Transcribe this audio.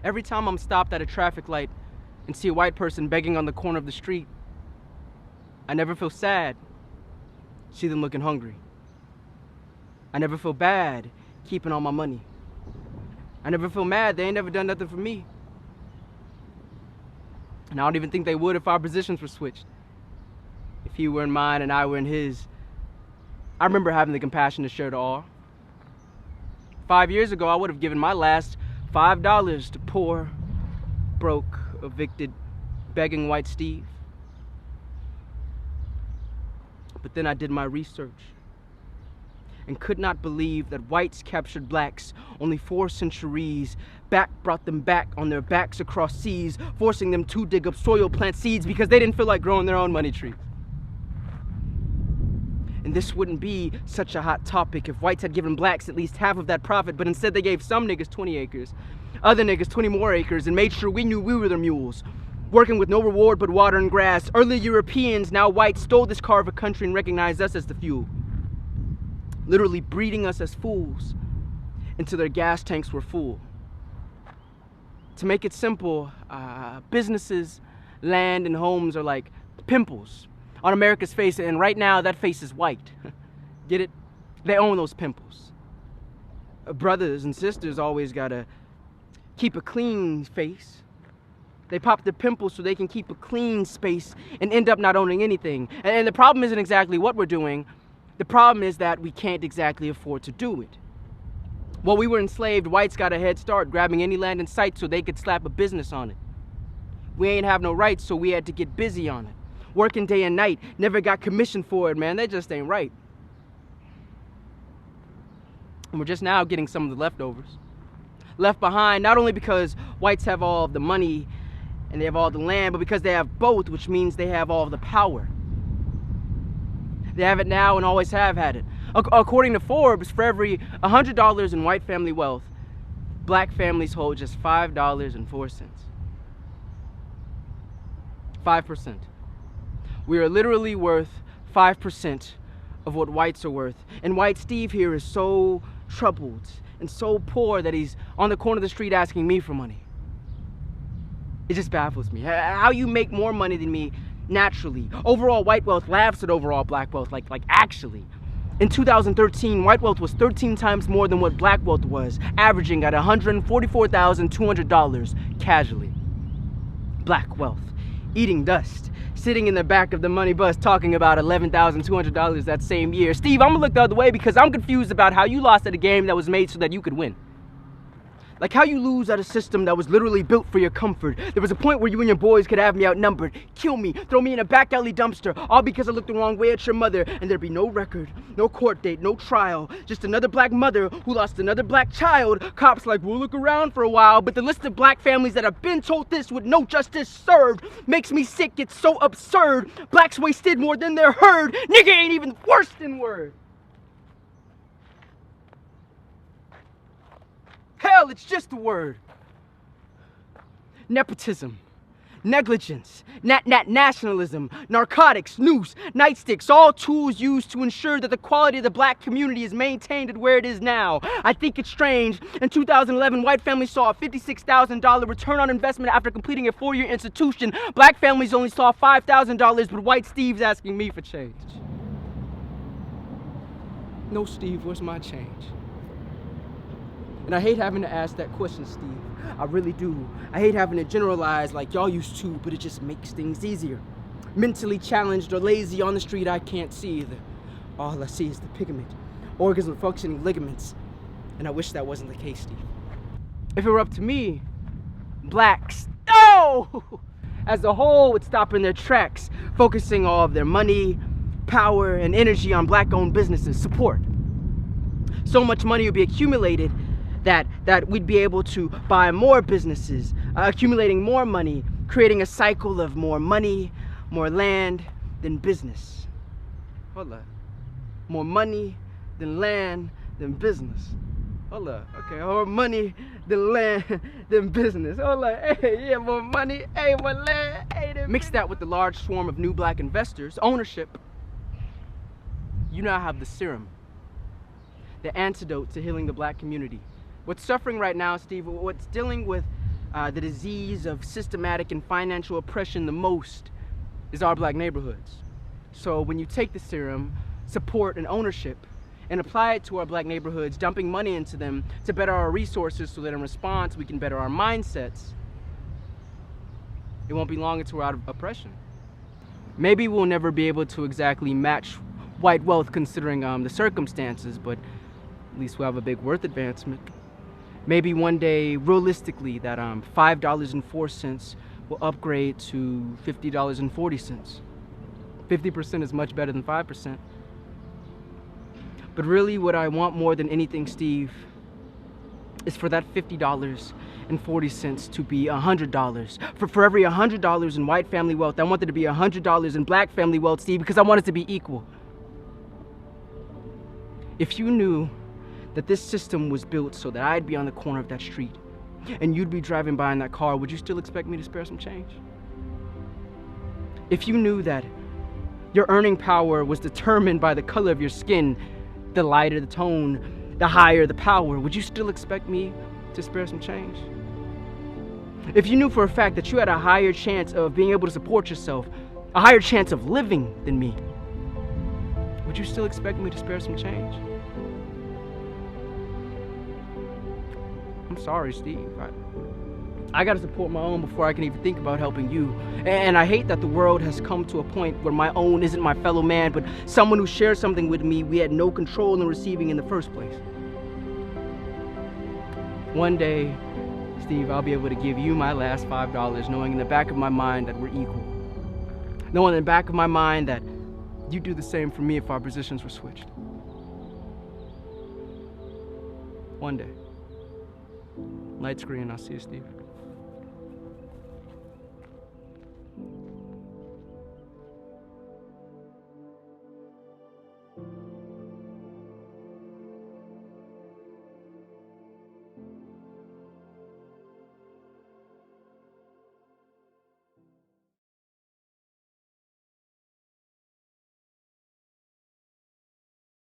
Every time I'm stopped at a traffic light and see a white person begging on the corner of the street, I never feel sad, see them looking hungry. I never feel bad keeping all my money. I never feel mad, they ain't never done nothing for me. And I don't even think they would if our positions were switched. If he were in mine and I were in his. I remember having the compassion to share it all. 5 years ago, I would have given my last $5 to poor, broke, evicted, begging white Steve. But then I did my research and could not believe that whites captured blacks only 4 centuries back, brought them back on their backs across seas, forcing them to dig up soil, plant seeds because they didn't feel like growing their own money trees. And this wouldn't be such a hot topic if whites had given blacks at least half of that profit, but instead they gave some niggas 20 acres, other niggas 20 more acres, and made sure we knew we were their mules, working with no reward but water and grass. Early Europeans, now whites, stole this car of a country and recognized us as the fuel, literally breeding us as fools until their gas tanks were full. To make it simple, businesses, land, and homes are like pimples on America's face, and right now that face is white. Get it? They own those pimples. Brothers and sisters always gotta keep a clean face. They pop their pimples so they can keep a clean space and end up not owning anything. And the problem isn't exactly what we're doing. The problem is that we can't exactly afford to do it. While we were enslaved, whites got a head start, grabbing any land in sight so they could slap a business on it. We ain't have no rights, so we had to get busy on it. Working day and night, never got commission for it, man. That just ain't right. And we're just now getting some of the leftovers. Left behind, not only because whites have all of the money and they have all the land, but because they have both, which means they have all of the power. They have it now and always have had it. According to Forbes, for every $100 in white family wealth, black families hold just $5.04. 5%. We are literally worth 5% of what whites are worth. And white Steve here is so troubled and so poor that he's on the corner of the street asking me for money. It just baffles me. How you make more money than me naturally. Overall white wealth laughs at overall black wealth, like actually. In 2013, white wealth was 13 times more than what black wealth was, averaging at $144,200 casually. Black wealth, eating dust, sitting in the back of the money bus talking about $11,200 that same year. Steve, I'm gonna look the other way because I'm confused about how you lost at a game that was made so that you could win. Like how you lose at a system that was literally built for your comfort. There was a point where you and your boys could have me outnumbered, kill me, throw me in a back alley dumpster, all because I looked the wrong way at your mother, and there'd be no record, no court date, no trial, just another black mother who lost another black child. Cops like, we'll look around for a while, but the list of black families that have been told this with no justice served makes me sick. It's so absurd. Blacks wasted more than they're heard. Nigga ain't even worse than word. Hell, it's just a word. Nepotism, negligence, nationalism, narcotics, noose, nightsticks, all tools used to ensure that the quality of the black community is maintained at where it is now. I think it's strange. In 2011, white families saw a $56,000 return on investment after completing a 4-year institution. Black families only saw $5,000, but white Steve's asking me for change. No, Steve, where's my change? And I hate having to ask that question, Steve. I really do. I hate having to generalize like y'all used to, but it just makes things easier. Mentally challenged or lazy on the street, I can't see either. All I see is the pigment, organs and functioning ligaments. And I wish that wasn't the case, Steve. If it were up to me, blacks, as a whole would stop in their tracks, focusing all of their money, power, and energy on black-owned businesses, support. So much money would be accumulated that we'd be able to buy more businesses, accumulating more money, creating a cycle of more money, more land than business. Hold up. More money than land than business. Hold up. Okay, more money than land than business. Hold up. Hey, yeah, more money, hey, more land, hey. Mix that with the large swarm of new black investors, ownership. You now have the serum, the antidote to healing the black community. What's suffering right now, Steve, what's dealing with the disease of systematic and financial oppression the most is our black neighborhoods. So when you take the serum, support and ownership, and apply it to our black neighborhoods, dumping money into them to better our resources so that in response we can better our mindsets, it won't be long until we're out of oppression. Maybe we'll never be able to exactly match white wealth considering the circumstances, but at least we'll have a big worth advancement. Maybe one day, realistically, that $5.04 will upgrade to $50.40. 50% is much better than 5%. But really what I want more than anything, Steve, is for that $50.40 to be $100. For every $100 in white family wealth, I want there to be $100 in black family wealth, Steve, because I want it to be equal. If you knew that this system was built so that I'd be on the corner of that street and you'd be driving by in that car, would you still expect me to spare some change? If you knew that your earning power was determined by the color of your skin, the lighter the tone, the higher the power, would you still expect me to spare some change? If you knew for a fact that you had a higher chance of being able to support yourself, a higher chance of living than me, would you still expect me to spare some change? I'm sorry, Steve. I gotta support my own before I can even think about helping you. And I hate that the world has come to a point where my own isn't my fellow man, but someone who shares something with me we had no control in receiving in the first place. One day, Steve, I'll be able to give you my last $5, knowing in the back of my mind that we're equal. Knowing in the back of my mind that you'd do the same for me if our positions were switched. One day. Light screen, I'll see you, Steve.